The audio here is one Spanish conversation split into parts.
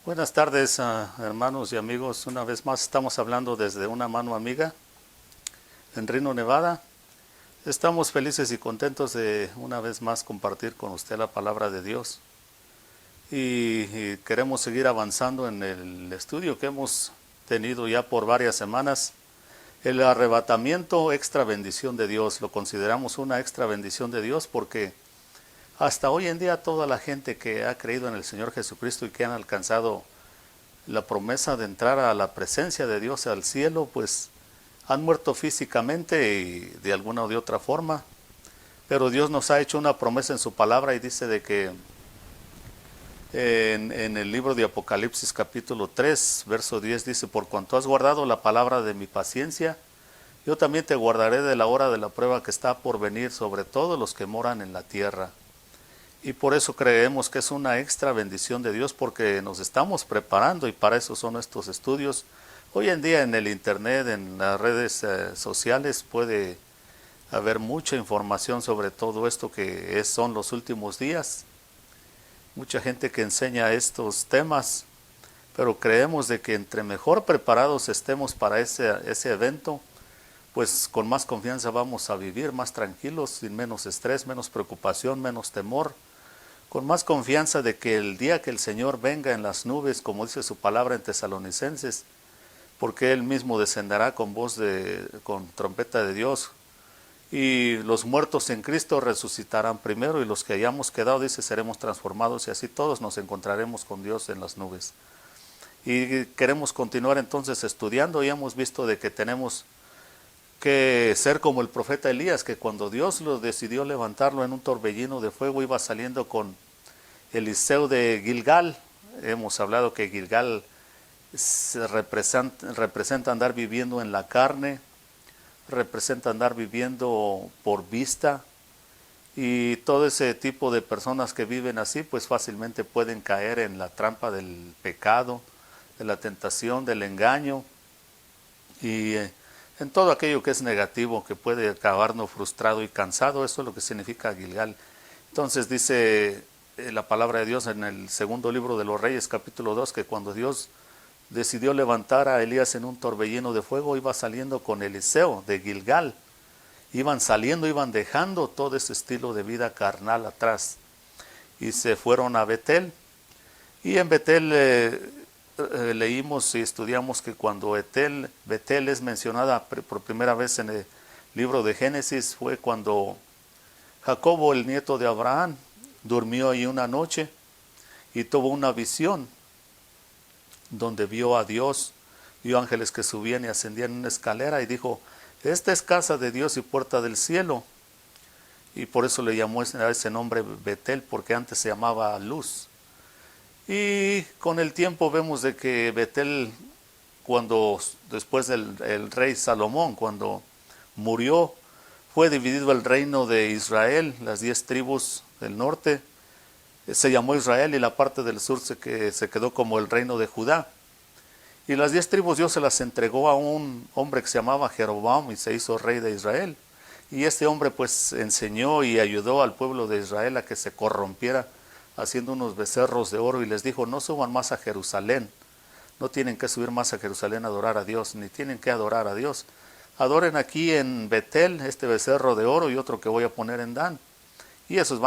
Buenas tardes, hermanos y amigos. Una vez más estamos hablando desde una mano amiga en Reno, Nevada. Estamos felices y contentos de una vez más compartir con usted la palabra de Dios. Y queremos seguir avanzando en el estudio que hemos tenido ya por varias semanas. El arrebatamiento, extra bendición de Dios. Lo consideramos una extra bendición de Dios porque hasta hoy en día toda la gente que ha creído en el Señor Jesucristo y que han alcanzado la promesa de entrar a la presencia de Dios, al cielo, pues han muerto físicamente y de alguna o de otra forma. Pero Dios nos ha hecho una promesa en su palabra y dice de que en el libro de Apocalipsis capítulo 3, verso 10 dice: por cuanto has guardado la palabra de mi paciencia, yo también te guardaré de la hora de la prueba que está por venir sobre todos los que moran en la tierra. Y por eso creemos que es una extra bendición de Dios, porque nos estamos preparando y para eso son estos estudios. Hoy en día en el internet, en las redes sociales puede haber mucha información sobre todo esto que son los últimos días. Mucha gente que enseña estos temas, pero creemos de que entre mejor preparados estemos para ese evento, pues con más confianza vamos a vivir más tranquilos, sin menos estrés, menos preocupación, menos temor, con más confianza de que el día que el Señor venga en las nubes, como dice su palabra en Tesalonicenses, porque Él mismo descenderá con con trompeta de Dios, y los muertos en Cristo resucitarán primero, y los que hayamos quedado, dice, seremos transformados, y así todos nos encontraremos con Dios en las nubes. Y queremos continuar entonces estudiando, y hemos visto de que tenemos que ser como el profeta Elías, que cuando Dios lo decidió levantarlo en un torbellino de fuego, iba saliendo con Eliseo de Gilgal. Hemos hablado que Gilgal representa andar viviendo en la carne, representa andar viviendo por vista, y todo ese tipo de personas que viven así pues fácilmente pueden caer en la trampa del pecado, de la tentación, del engaño y en todo aquello que es negativo, que puede acabarnos frustrado y cansado. Eso es lo que significa Gilgal. Entonces dice la palabra de Dios en el segundo libro de los Reyes, capítulo 2, que cuando Dios decidió levantar a Elías en un torbellino de fuego, iba saliendo con Eliseo de Gilgal. Iban saliendo, iban dejando todo ese estilo de vida carnal atrás y se fueron a Betel. Y en Betel leímos y estudiamos que cuando Betel es mencionada por primera vez en el libro de Génesis, fue cuando Jacobo, el nieto de Abraham, durmió ahí una noche y tuvo una visión donde vio a Dios, vio ángeles que subían y ascendían en una escalera, y dijo: esta es casa de Dios y puerta del cielo. Y por eso le llamó a ese nombre Betel, porque antes se llamaba Luz. Y con el tiempo vemos de que Betel, cuando después del rey Salomón, cuando murió, fue dividido el reino de Israel, las 10 tribus del norte se llamó Israel, y la parte del sur se quedó como el reino de Judá. Y las 10 tribus Dios se las entregó a un hombre que se llamaba Jeroboam, y se hizo rey de Israel. Y este hombre pues enseñó y ayudó al pueblo de Israel a que se corrompiera haciendo unos becerros de oro, y les dijo: no suban más a Jerusalén, no tienen que subir más a Jerusalén a adorar a Dios, ni tienen que adorar a Dios. Adoren aquí en Betel este becerro de oro y otro que voy a poner en Dan. Y esos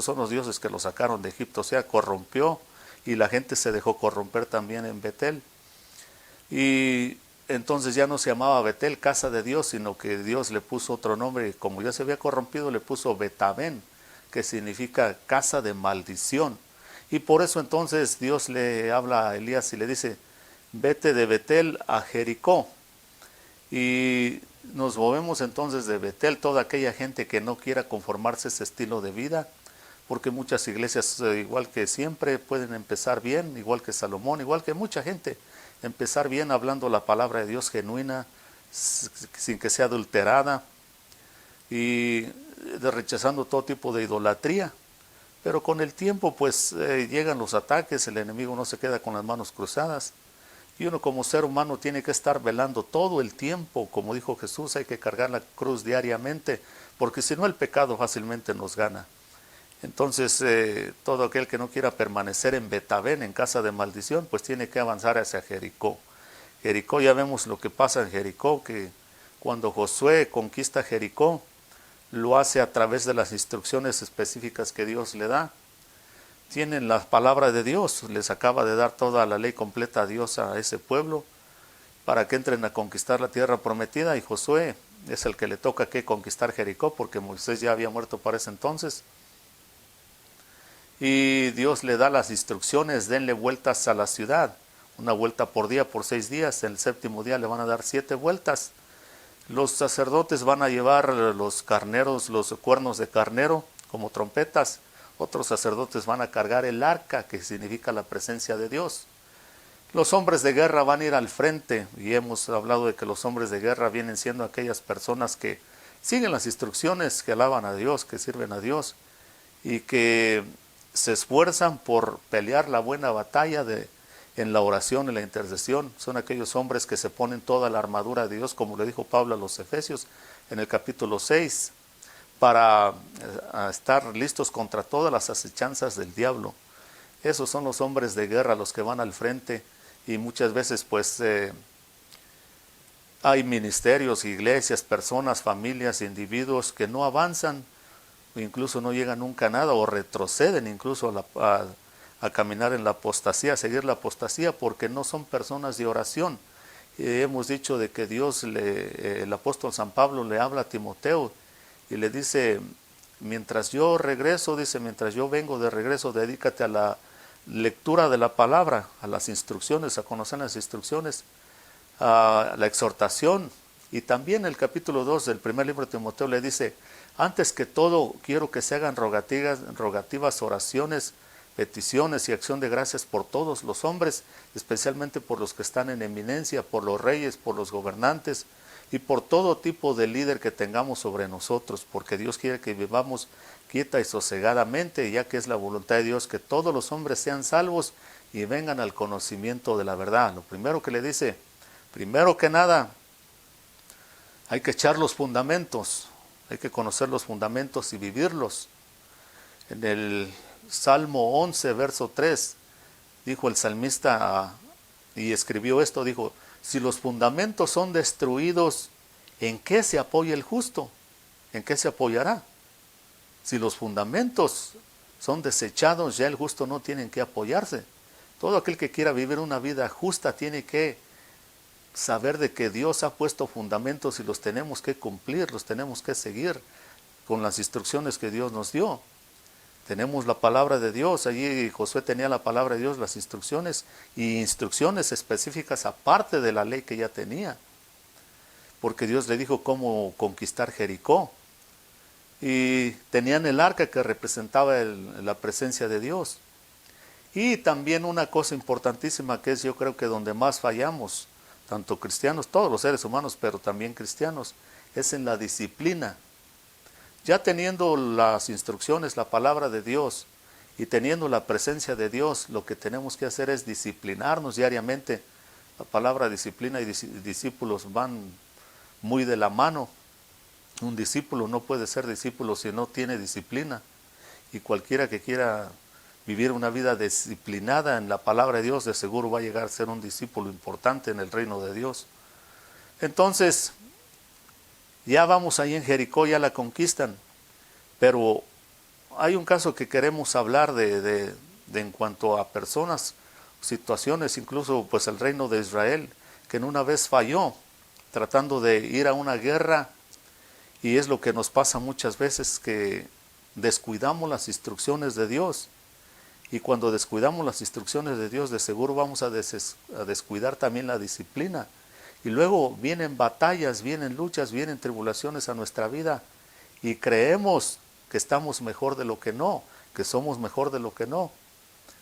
son los dioses que los sacaron de Egipto. O sea, corrompió, y la gente se dejó corromper también en Betel. Y entonces ya no se llamaba Betel, casa de Dios, sino que Dios le puso otro nombre, y como ya se había corrompido, le puso Betabén, que significa casa de maldición. Y por eso entonces Dios le habla a Elías y le dice: vete de Betel a Jericó. Y nos movemos entonces de Betel, toda aquella gente que no quiera conformarse a ese estilo de vida, porque muchas iglesias, igual que siempre, pueden empezar bien, igual que Salomón, igual que mucha gente, empezar bien hablando la palabra de Dios genuina, sin que sea adulterada, y rechazando todo tipo de idolatría. Pero con el tiempo pues llegan los ataques, el enemigo no se queda con las manos cruzadas, y uno como ser humano tiene que estar velando todo el tiempo. Como dijo Jesús, hay que cargar la cruz diariamente, porque si no el pecado fácilmente nos gana. Entonces, todo aquel que no quiera permanecer en Betabén, en casa de maldición, pues tiene que avanzar hacia Jericó. Jericó, ya vemos lo que pasa en Jericó, que cuando Josué conquista Jericó, lo hace a través de las instrucciones específicas que Dios le da. Tienen la palabra de Dios, les acaba de dar toda la ley completa a Dios a ese pueblo, para que entren a conquistar la tierra prometida, y Josué es el que le toca que conquistar Jericó, porque Moisés ya había muerto para ese entonces. Y Dios le da las instrucciones: denle vueltas a la ciudad, una vuelta por día por 6 días, el séptimo día le van a dar 7 vueltas. Los sacerdotes van a llevar los carneros, los cuernos de carnero como trompetas. Otros sacerdotes van a cargar el arca, que significa la presencia de Dios. Los hombres de guerra van a ir al frente, y hemos hablado de que los hombres de guerra vienen siendo aquellas personas que siguen las instrucciones, que alaban a Dios, que sirven a Dios, y que se esfuerzan por pelear la buena batalla en la oración, en la intercesión. Son aquellos hombres que se ponen toda la armadura de Dios, como le dijo Pablo a los Efesios en el capítulo 6, para estar listos contra todas las acechanzas del diablo. Esos son los hombres de guerra, los que van al frente, y muchas veces pues hay ministerios, iglesias, personas, familias, individuos que no avanzan, o incluso no llegan nunca a nada, o retroceden incluso a caminar en la apostasía, a seguir la apostasía, porque no son personas de oración. Hemos dicho de que Dios, el apóstol San Pablo le habla a Timoteo y le dice: mientras yo regreso, dice, mientras yo vengo de regreso, dedícate a la lectura de la palabra, a las instrucciones, a conocer las instrucciones, a la exhortación. Y también el capítulo 2 del primer libro de Timoteo le dice: antes que todo quiero que se hagan rogativas, oraciones, peticiones y acción de gracias por todos los hombres, especialmente por los que están en eminencia, por los reyes, por los gobernantes y por todo tipo de líder que tengamos sobre nosotros, porque Dios quiere que vivamos quieta y sosegadamente, ya que es la voluntad de Dios que todos los hombres sean salvos y vengan al conocimiento de la verdad. Lo primero que le dice: primero que nada, hay que echar los fundamentos, hay que conocer los fundamentos y vivirlos. En el Salmo 11, verso 3, dijo el salmista, y escribió esto, dijo: si los fundamentos son destruidos, ¿en qué se apoya el justo? ¿En qué se apoyará? Si los fundamentos son desechados, ya el justo no tiene en qué apoyarse. Todo aquel que quiera vivir una vida justa tiene que saber de que Dios ha puesto fundamentos y los tenemos que cumplir, los tenemos que seguir con las instrucciones que Dios nos dio. Tenemos la palabra de Dios, allí Josué tenía la palabra de Dios, las instrucciones, y instrucciones específicas aparte de la ley que ya tenía, porque Dios le dijo cómo conquistar Jericó, y tenían el arca que representaba la presencia de Dios. Y también una cosa importantísima, que es yo creo que donde más fallamos, tanto cristianos, todos los seres humanos, pero también cristianos, es en la disciplina. Ya teniendo las instrucciones, la palabra de Dios, y teniendo la presencia de Dios, lo que tenemos que hacer es disciplinarnos diariamente. La palabra disciplina y discípulos van muy de la mano. Un discípulo no puede ser discípulo si no tiene disciplina, y cualquiera que quiera vivir una vida disciplinada en la palabra de Dios, de seguro va a llegar a ser un discípulo importante en el reino de Dios. Entonces, ya vamos ahí en Jericó, ya la conquistan, pero hay un caso que queremos hablar de en cuanto a personas, situaciones, incluso pues el reino de Israel, que en una vez falló tratando de ir a una guerra, y es lo que nos pasa muchas veces, que descuidamos las instrucciones de Dios, y cuando descuidamos las instrucciones de Dios, de seguro vamos a descuidar también la disciplina. Y luego vienen batallas, vienen luchas, vienen tribulaciones a nuestra vida, y creemos que estamos mejor de lo que no, que somos mejor de lo que no.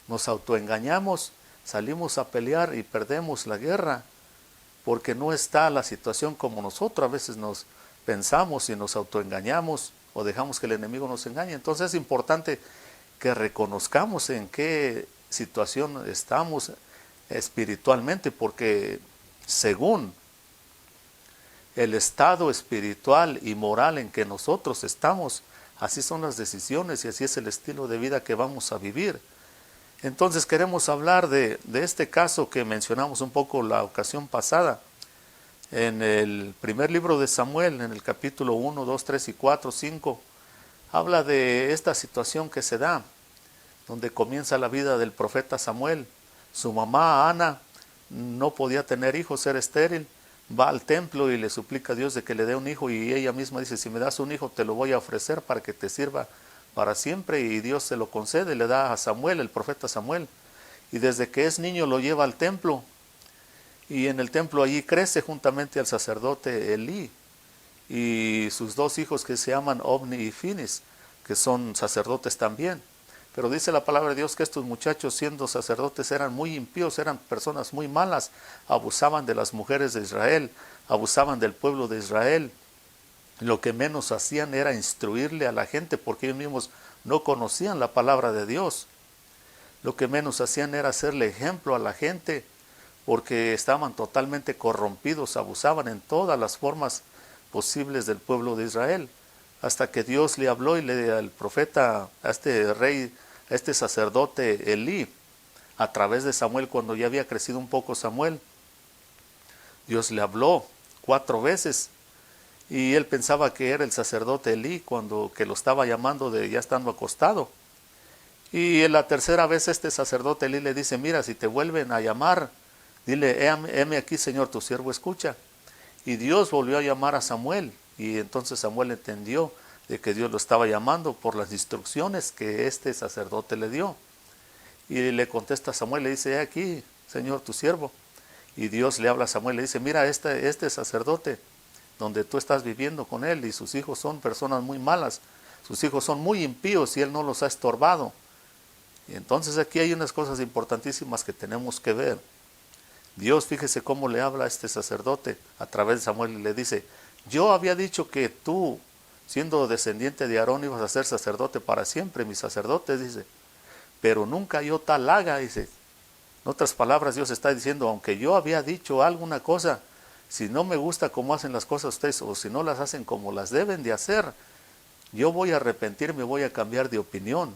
Nos autoengañamos, salimos a pelear y perdemos la guerra, porque no está la situación como nosotros a veces nos pensamos, y nos autoengañamos o dejamos que el enemigo nos engañe. Entonces es importante que reconozcamos en qué situación estamos espiritualmente, porque según el estado espiritual y moral en que nosotros estamos, Así son las decisiones y así es el estilo de vida que vamos a vivir. Entonces queremos hablar de este caso que mencionamos un poco la ocasión pasada. En el primer libro de Samuel, en el capítulo 1, 2, 3 y 4, 5, habla de esta situación que se da, donde comienza la vida del profeta Samuel. Su mamá, Ana, no podía tener hijos, era estéril. Va al templo y le suplica a Dios de que le dé un hijo, y ella misma dice, si me das un hijo te lo voy a ofrecer para que te sirva para siempre, y Dios se lo concede, le da a Samuel, el profeta Samuel, y desde que es niño lo lleva al templo, y en el templo allí crece juntamente al sacerdote Elí, y sus dos hijos que se llaman Ovni y Finis, que son sacerdotes también. Pero dice la palabra de Dios que estos muchachos, siendo sacerdotes, eran muy impíos, eran personas muy malas, abusaban de las mujeres de Israel, abusaban del pueblo de Israel. Lo que menos hacían era instruirle a la gente, porque ellos mismos no conocían la palabra de Dios. Lo que menos hacían era hacerle ejemplo a la gente, porque estaban totalmente corrompidos, abusaban en todas las formas posibles del pueblo de Israel. Hasta que Dios le habló y al profeta, a este rey, a este sacerdote Elí, a través de Samuel, cuando ya había crecido un poco Samuel, Dios le habló 4 veces, y él pensaba que era el sacerdote Elí, que lo estaba llamando ya estando acostado. Y en la tercera vez este sacerdote Elí le dice, mira, si te vuelven a llamar, dile, heme aquí, Señor, tu siervo escucha. Y Dios volvió a llamar a Samuel, y entonces Samuel entendió de que Dios lo estaba llamando por las instrucciones que este sacerdote le dio. Y le contesta a Samuel, le dice, aquí, Señor, tu siervo. Y Dios le habla a Samuel, le dice, mira, este sacerdote, donde tú estás viviendo con él, y sus hijos son personas muy malas, sus hijos son muy impíos y él no los ha estorbado. Y entonces aquí hay unas cosas importantísimas que tenemos que ver. Dios, fíjese cómo le habla a este sacerdote a través de Samuel, y le dice, yo había dicho que tú, siendo descendiente de Aarón, ibas a ser sacerdote para siempre, mis sacerdotes, dice, pero nunca yo tal haga, dice. En otras palabras, Dios está diciendo, aunque yo había dicho alguna cosa, si no me gusta cómo hacen las cosas ustedes, o si no las hacen como las deben de hacer, yo voy a arrepentirme, voy a cambiar de opinión.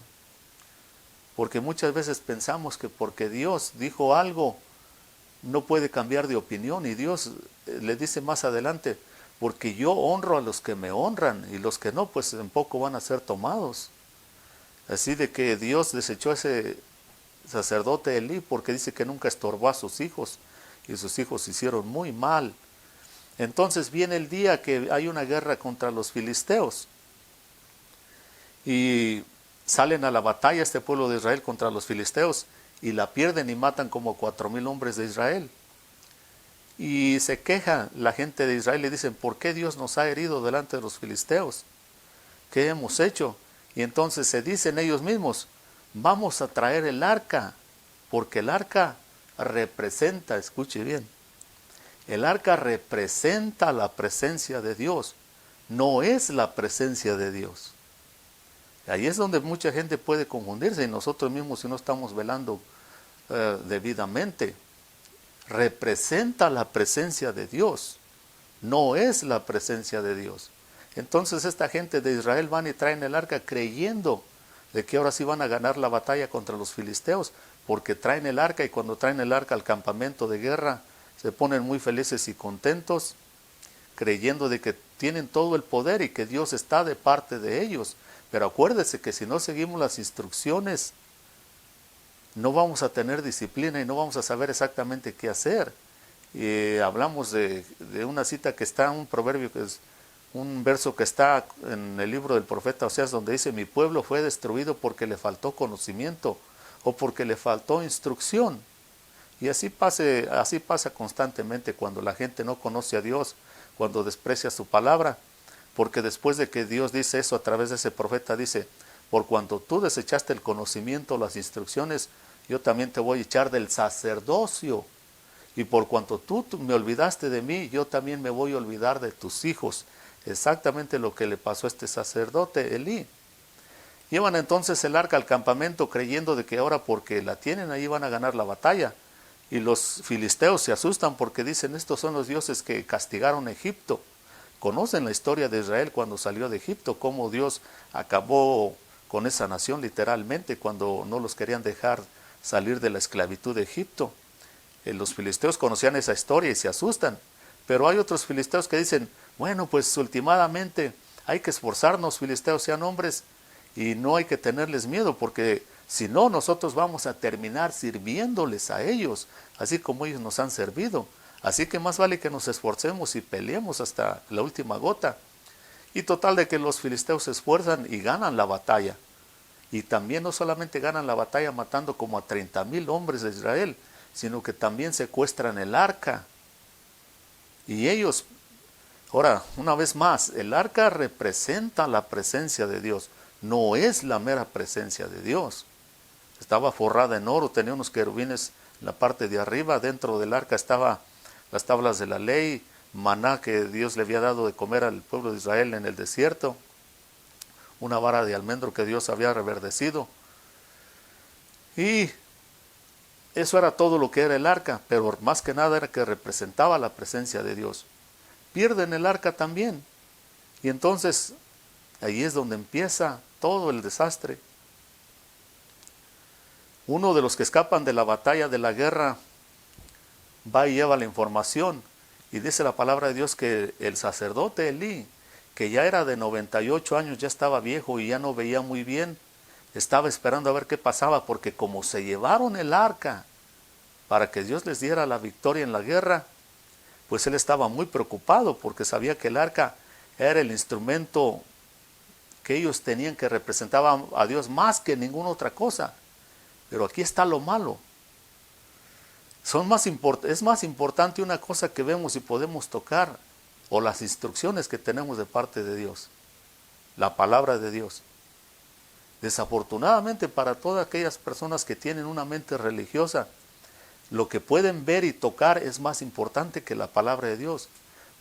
Porque muchas veces pensamos que porque Dios dijo algo, no puede cambiar de opinión, y Dios le dice más adelante, porque yo honro a los que me honran, y los que no, pues en poco van a ser tomados. Así de que Dios desechó a ese sacerdote Elí, porque dice que nunca estorbó a sus hijos, y sus hijos hicieron muy mal. Entonces viene el día que hay una guerra contra los filisteos, y salen a la batalla este pueblo de Israel contra los filisteos, y la pierden y matan como 4,000 hombres de Israel. Y se queja la gente de Israel y dicen, ¿por qué Dios nos ha herido delante de los filisteos? ¿Qué hemos hecho? Y entonces se dicen ellos mismos, vamos a traer el arca, porque el arca representa, escuche bien, el arca representa la presencia de Dios, no es la presencia de Dios. Ahí es donde mucha gente puede confundirse, y nosotros mismos, si no estamos velando debidamente. Representa la presencia de Dios, no es la presencia de Dios. Entonces esta gente de Israel van y traen el arca creyendo de que ahora sí van a ganar la batalla contra los filisteos, porque traen el arca, y cuando traen el arca al campamento de guerra se ponen muy felices y contentos, creyendo de que tienen todo el poder y que Dios está de parte de ellos. Pero acuérdese que si no seguimos las instrucciones, no vamos a tener disciplina y no vamos a saber exactamente qué hacer. Hablamos de una cita que está, un proverbio, que es un verso que está en el libro del profeta Oseas, donde dice, mi pueblo fue destruido porque le faltó conocimiento o porque le faltó instrucción. Y así pasa constantemente cuando la gente no conoce a Dios, cuando desprecia su palabra, porque después de que Dios dice eso a través de ese profeta, dice, por cuanto tú desechaste el conocimiento, las instrucciones, yo también te voy a echar del sacerdocio. Y por cuanto tú me olvidaste de mí, yo también me voy a olvidar de tus hijos. Exactamente lo que le pasó a este sacerdote Elí. Llevan entonces el arca al campamento creyendo de que ahora porque la tienen ahí van a ganar la batalla. Y los filisteos se asustan porque dicen, estos son los dioses que castigaron a Egipto conocen la historia de Israel cuando salió de Egipto, cómo Dios acabó con esa nación literalmente cuando no los querían dejar salir de la esclavitud de Egipto. Los filisteos conocían esa historia y se asustan, pero hay otros filisteos que dicen, bueno, pues últimamente hay que esforzarnos, filisteos sean hombres, y no hay que tenerles miedo, porque si no, nosotros vamos a terminar sirviéndoles a ellos, así como ellos nos han servido. Así que más vale que nos esforcemos y peleemos hasta la última gota. Y total de que los filisteos se esfuerzan y ganan la batalla. Y también no solamente ganan la batalla matando como a 30,000 hombres de Israel, sino que también secuestran el arca. Y ellos, ahora, una vez más, el arca representa la presencia de Dios, no es la mera presencia de Dios. Estaba forrada en oro, tenía unos querubines en la parte de arriba, dentro del arca estaban las tablas de la ley, maná que Dios le había dado de comer al pueblo de Israel en el desierto, una vara de almendro que Dios había reverdecido. Y eso era todo lo que era el arca, pero más que nada era que representaba la presencia de Dios. Pierden el arca también, y entonces ahí es donde empieza todo el desastre. Uno de los que escapan de la batalla, de la guerra, va y lleva la información, y dice la palabra de Dios que el sacerdote Elí, que ya era de 98 años, ya estaba viejo y ya no veía muy bien, estaba esperando a ver qué pasaba, porque como se llevaron el arca para que Dios les diera la victoria en la guerra, pues él estaba muy preocupado, porque sabía que el arca era el instrumento que ellos tenían, que representaba a Dios más que ninguna otra cosa. Pero aquí está lo malo. Es más importante una cosa que vemos y podemos tocar, o las instrucciones que tenemos de parte de Dios, la palabra de Dios. Desafortunadamente para todas aquellas personas que tienen una mente religiosa, lo que pueden ver y tocar es más importante que la palabra de Dios.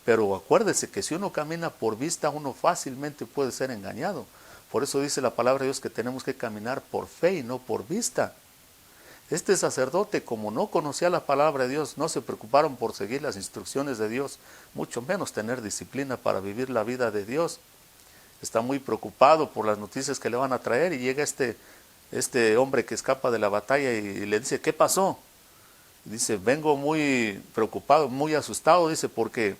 Pero acuérdese que si uno camina por vista, uno fácilmente puede ser engañado. Por eso dice la palabra de Dios que tenemos que caminar por fe y no por vista. Este sacerdote, como no conocía la palabra de Dios, no se preocuparon por seguir las instrucciones de Dios, mucho menos tener disciplina para vivir la vida de Dios. Está muy preocupado por las noticias que le van a traer, y llega este hombre que escapa de la batalla y le dice, ¿qué pasó? Dice, vengo muy preocupado, muy asustado, dice, porque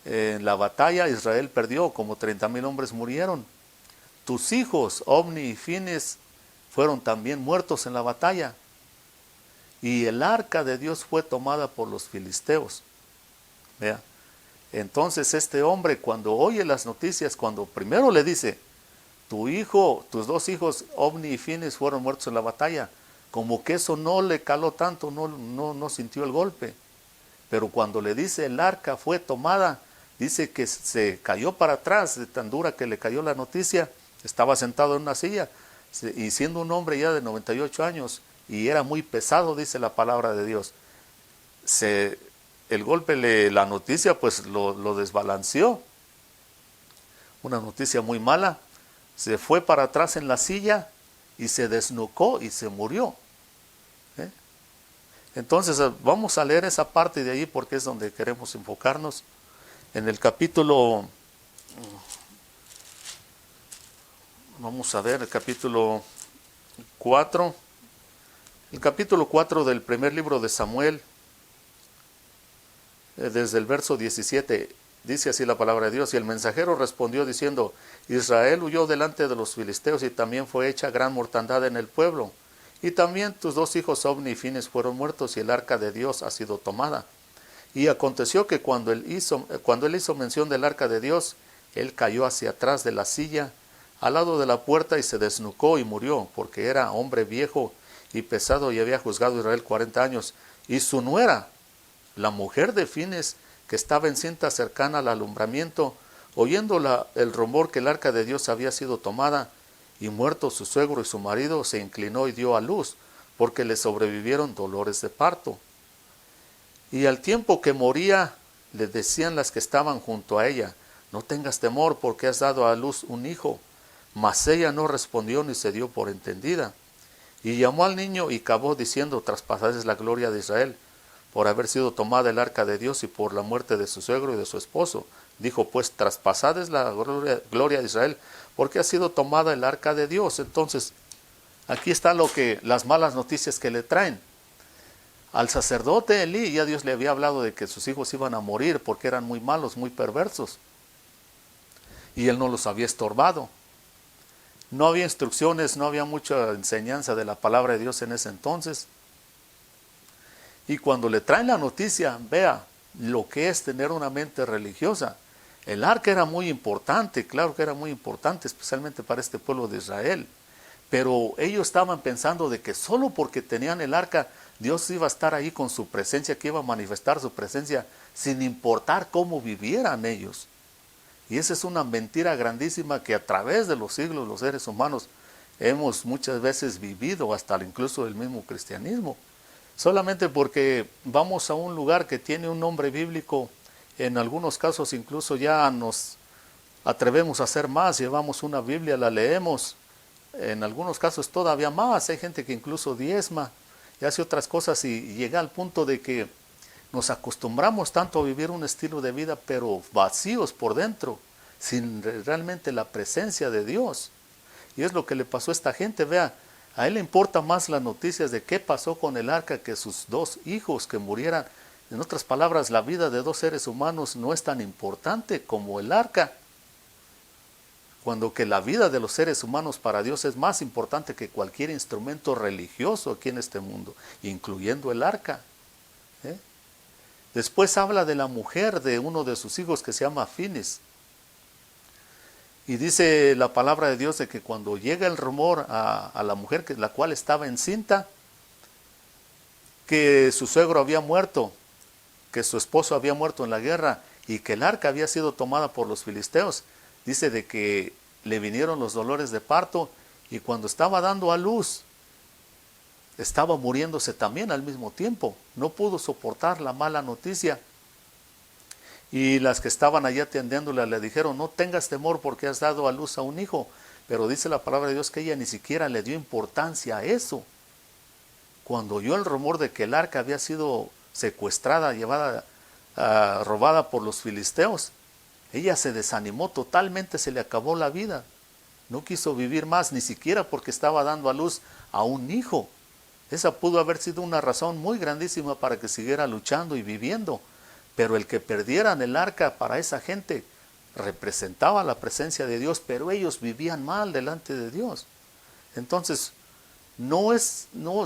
en la batalla Israel perdió, como 30,000 hombres murieron. Tus hijos, Ofni y Fines, fueron también muertos en la batalla. Y el arca de Dios fue tomada por los filisteos. Vea. Entonces este hombre, cuando oye las noticias, cuando primero le dice, tus 2 hijos, Ofni y Fines, fueron muertos en la batalla, como que eso no le caló tanto, no sintió el golpe. Pero cuando le dice el arca fue tomada, dice que se cayó para atrás, de tan dura que le cayó la noticia. Estaba sentado en una silla, y siendo un hombre ya de 98 años, y era muy pesado, dice la palabra de Dios. El golpe, la noticia, pues lo desbalanceó. Una noticia muy mala. Se fue para atrás en la silla y se desnucó y se murió. Entonces vamos a leer esa parte de ahí, porque es donde queremos enfocarnos. En el capítulo, vamos a ver el capítulo 4. El capítulo 4 del primer libro de Samuel, desde el verso 17, dice así la palabra de Dios: y el mensajero respondió diciendo, Israel huyó delante de los filisteos, y también fue hecha gran mortandad en el pueblo. Y también tus 2 hijos Ofni y Fines fueron muertos, y el arca de Dios ha sido tomada. Y aconteció que cuando él hizo mención del arca de Dios, él cayó hacia atrás de la silla, al lado de la puerta, y se desnucó y murió, porque era hombre viejo y pesado, y había juzgado a Israel 40 años. Y su nuera, la mujer de Fines, que estaba encinta cercana al alumbramiento, oyendo el rumor que el arca de Dios había sido tomada, y muerto su suegro y su marido, se inclinó y dio a luz, porque le sobrevivieron dolores de parto. Y al tiempo que moría, le decían las que estaban junto a ella, no tengas temor, porque has dado a luz un hijo. Mas ella no respondió ni se dio por entendida. Y llamó al niño y cavó, diciendo, traspasaste la gloria de Israel, por haber sido tomada el arca de Dios y por la muerte de su suegro y de su esposo, Dijo, pues traspasada es la gloria de Israel, porque ha sido tomada el arca de Dios. Entonces, aquí está las malas noticias que le traen. Al sacerdote Elí, ya Dios le había hablado de que sus hijos iban a morir porque eran muy malos, muy perversos. Y él no los había estorbado. No había instrucciones, no había mucha enseñanza de la palabra de Dios en ese entonces. Y cuando le traen la noticia, vea lo que es tener una mente religiosa. El arca era muy importante, claro que era muy importante, especialmente para este pueblo de Israel. Pero ellos estaban pensando de que solo porque tenían el arca, Dios iba a estar ahí con su presencia, que iba a manifestar su presencia, sin importar cómo vivieran ellos. Y esa es una mentira grandísima que a través de los siglos los seres humanos hemos muchas veces vivido, hasta incluso el mismo cristianismo. Solamente porque vamos a un lugar que tiene un nombre bíblico, en algunos casos incluso ya nos atrevemos a hacer más, llevamos una Biblia, la leemos, en algunos casos todavía más, hay gente que incluso diezma y hace otras cosas y llega al punto de que nos acostumbramos tanto a vivir un estilo de vida pero vacíos por dentro, sin realmente la presencia de Dios. Y es lo que le pasó a esta gente, vea, a él le importa más las noticias de qué pasó con el arca que sus dos hijos que murieran. En otras palabras, la vida de dos seres humanos no es tan importante como el arca. Cuando que la vida de los seres humanos para Dios es más importante que cualquier instrumento religioso aquí en este mundo, incluyendo el arca. Después habla de la mujer de uno de sus hijos que se llama Finis. Y dice la palabra de Dios de que cuando llega el rumor a la mujer la cual estaba encinta, que su suegro había muerto, que su esposo había muerto en la guerra y que el arca había sido tomada por los filisteos, dice de que le vinieron los dolores de parto y cuando estaba dando a luz, estaba muriéndose también al mismo tiempo. No pudo soportar la mala noticia. Y las que estaban allá atendiéndola le dijeron, no tengas temor porque has dado a luz a un hijo. Pero dice la palabra de Dios que ella ni siquiera le dio importancia a eso. Cuando oyó el rumor de que el arca había sido secuestrada, llevada, robada por los filisteos, ella se desanimó totalmente, se le acabó la vida. No quiso vivir más, ni siquiera porque estaba dando a luz a un hijo. Esa pudo haber sido una razón muy grandísima para que siguiera luchando y viviendo. Pero el que perdieran el arca para esa gente representaba la presencia de Dios, pero ellos vivían mal delante de Dios. Entonces, no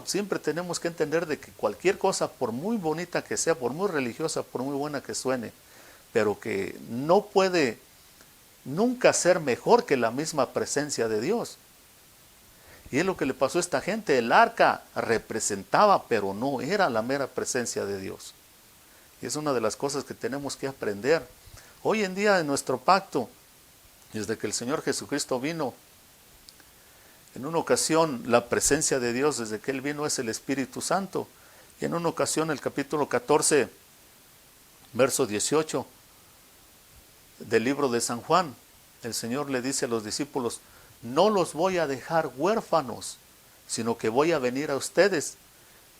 siempre tenemos que entender de que cualquier cosa, por muy bonita que sea, por muy religiosa, por muy buena que suene, pero que no puede nunca ser mejor que la misma presencia de Dios. Y es lo que le pasó a esta gente. El arca representaba, pero no era la mera presencia de Dios. Y es una de las cosas que tenemos que aprender. Hoy en día en nuestro pacto, desde que el Señor Jesucristo vino, en una ocasión la presencia de Dios desde que Él vino es el Espíritu Santo. Y en una ocasión el capítulo 14, verso 18 del libro de San Juan, el Señor le dice a los discípulos, no los voy a dejar huérfanos, sino que voy a venir a ustedes.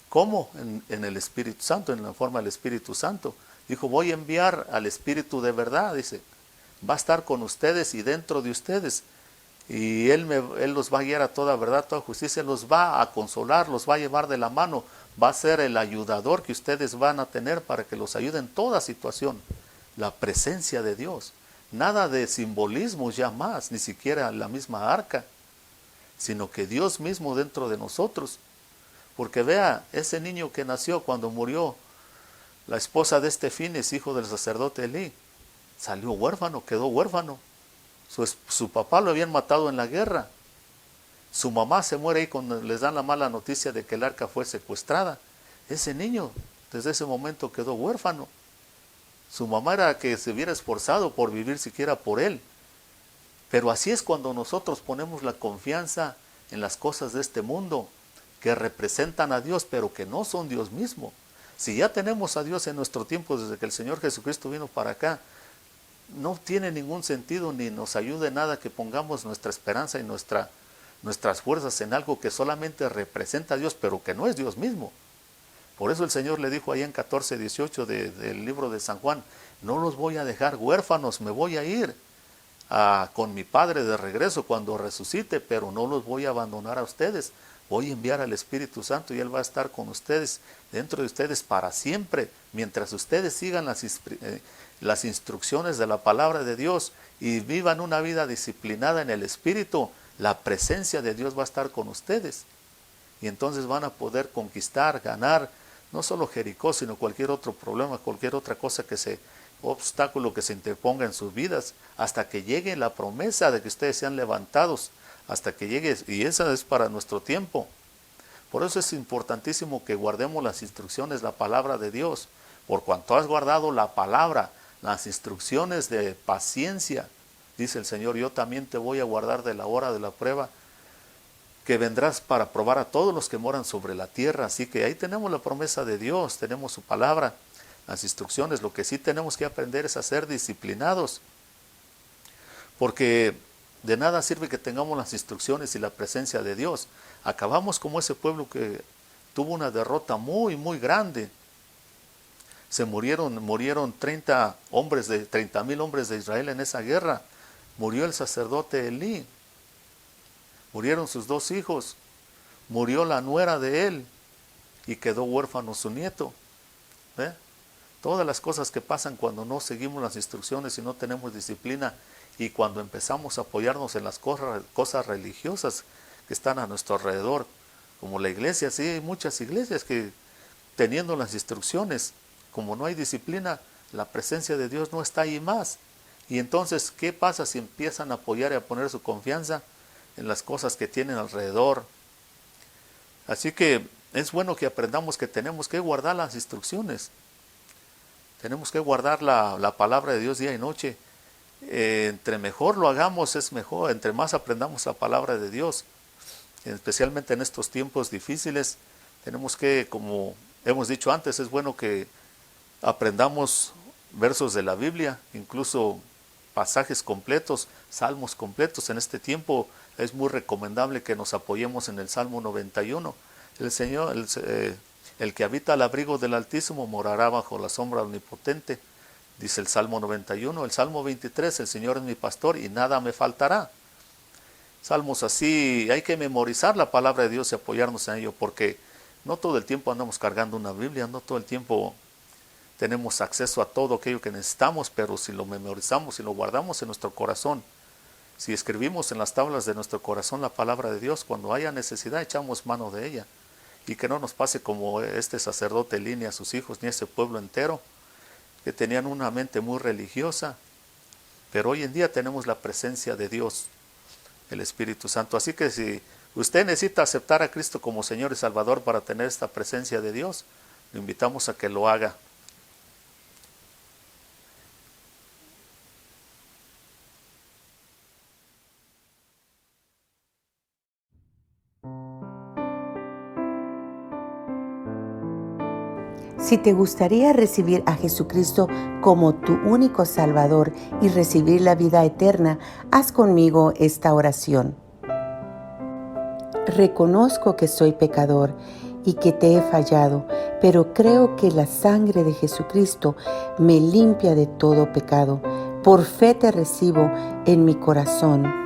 ¿Cómo? En el Espíritu Santo, en la forma del Espíritu Santo. Dijo, voy a enviar al Espíritu de verdad, dice, va a estar con ustedes y dentro de ustedes. Y Él los va a guiar a toda verdad, toda justicia, los va a consolar, los va a llevar de la mano, va a ser el ayudador que ustedes van a tener para que los ayude en toda situación. La presencia de Dios. Nada de simbolismos ya más, ni siquiera la misma arca, sino que Dios mismo dentro de nosotros. Porque vea, ese niño que nació cuando murió la esposa de este Finis, hijo del sacerdote Elí, salió huérfano, quedó huérfano. Su papá lo habían matado en la guerra. Su mamá se muere ahí cuando les dan la mala noticia de que el arca fue secuestrada. Ese niño desde ese momento quedó huérfano. Su mamá era que se hubiera esforzado por vivir siquiera por él. Pero así es cuando nosotros ponemos la confianza en las cosas de este mundo, que representan a Dios, pero que no son Dios mismo. Si ya tenemos a Dios en nuestro tiempo, desde que el Señor Jesucristo vino para acá, no tiene ningún sentido ni nos ayude nada que pongamos nuestra esperanza y nuestras fuerzas en algo que solamente representa a Dios, pero que no es Dios mismo. Por eso el Señor le dijo ahí en 14:18 del libro de San Juan, no los voy a dejar huérfanos, me voy a ir con mi Padre de regreso cuando resucite, pero no los voy a abandonar a ustedes. Voy a enviar al Espíritu Santo y Él va a estar con ustedes, dentro de ustedes para siempre, mientras ustedes sigan las instrucciones de la palabra de Dios y vivan una vida disciplinada en el Espíritu. La presencia de Dios va a estar con ustedes y entonces van a poder conquistar, ganar, no solo Jericó, sino cualquier otro problema, cualquier otra cosa obstáculo que se interponga en sus vidas, hasta que llegue la promesa de que ustedes sean levantados, hasta que llegue, y esa es para nuestro tiempo. Por eso es importantísimo que guardemos las instrucciones, la palabra de Dios. Por cuanto has guardado la palabra, las instrucciones de paciencia, dice el Señor, yo también te voy a guardar de la hora de la prueba, que vendrás para probar a todos los que moran sobre la tierra. Así que ahí tenemos la promesa de Dios, tenemos su palabra, las instrucciones. Lo que sí tenemos que aprender es a ser disciplinados, porque de nada sirve que tengamos las instrucciones y la presencia de Dios. Acabamos como ese pueblo que tuvo una derrota muy, muy grande. Murieron 30,000 hombres de Israel en esa guerra. Murió el sacerdote Elí. Murieron sus 2 hijos. Murió la nuera de él y quedó huérfano su nieto. ¿Ve? Todas las cosas que pasan cuando no seguimos las instrucciones y no tenemos disciplina, y cuando empezamos a apoyarnos en las cosas religiosas que están a nuestro alrededor, como la iglesia. Sí, hay muchas iglesias que teniendo las instrucciones, como no hay disciplina, la presencia de Dios no está ahí más. Y entonces, ¿qué pasa si empiezan a apoyar y a poner su confianza en las cosas que tienen alrededor? Así que es bueno que aprendamos que tenemos que guardar las instrucciones. Tenemos que guardar la palabra de Dios día y noche. Entre mejor lo hagamos es mejor, entre más aprendamos la palabra de Dios, especialmente en estos tiempos difíciles. Tenemos que, como hemos dicho antes, es bueno que aprendamos versos de la Biblia, incluso pasajes completos, salmos completos. En este tiempo es muy recomendable que nos apoyemos en el Salmo 91. El Señor, el que habita al abrigo del Altísimo morará bajo la sombra omnipotente, dice el Salmo 91. El Salmo 23, el Señor es mi pastor y nada me faltará. Salmos así, hay que memorizar la palabra de Dios y apoyarnos en ello, porque no todo el tiempo andamos cargando una Biblia, no todo el tiempo tenemos acceso a todo aquello que necesitamos, pero si lo memorizamos, si lo guardamos en nuestro corazón, si escribimos en las tablas de nuestro corazón la palabra de Dios, cuando haya necesidad echamos mano de ella, y que no nos pase como este sacerdote Elí, ni a sus hijos, ni a ese pueblo entero, que tenían una mente muy religiosa, pero hoy en día tenemos la presencia de Dios, el Espíritu Santo. Así que si usted necesita aceptar a Cristo como Señor y Salvador para tener esta presencia de Dios, lo invitamos a que lo haga. Si te gustaría recibir a Jesucristo como tu único Salvador y recibir la vida eterna, haz conmigo esta oración. Reconozco que soy pecador y que te he fallado, pero creo que la sangre de Jesucristo me limpia de todo pecado. Por fe te recibo en mi corazón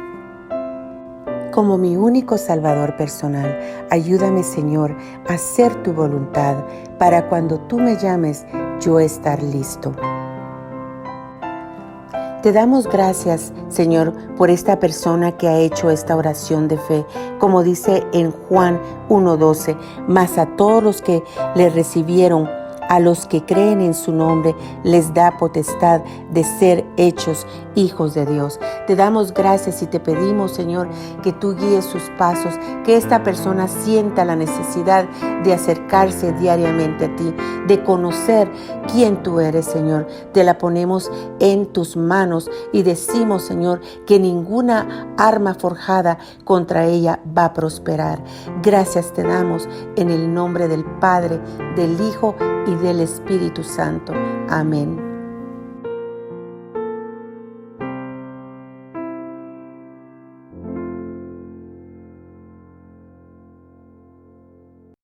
como mi único Salvador personal. Ayúdame, Señor, a hacer tu voluntad, para cuando tú me llames, yo estar listo. Te damos gracias, Señor, por esta persona que ha hecho esta oración de fe, como dice en Juan 1:12, mas a todos los que le recibieron, a los que creen en su nombre, les da potestad de ser hechos hijos de Dios. Te damos gracias y te pedimos, Señor, que tú guíes sus pasos, que esta persona sienta la necesidad de acercarse diariamente a ti, de conocer quién tú eres, Señor. Te la ponemos en tus manos y decimos, Señor, que ninguna arma forjada contra ella va a prosperar. Gracias te damos en el nombre del Padre, del Hijo y del Espíritu Santo. Amén.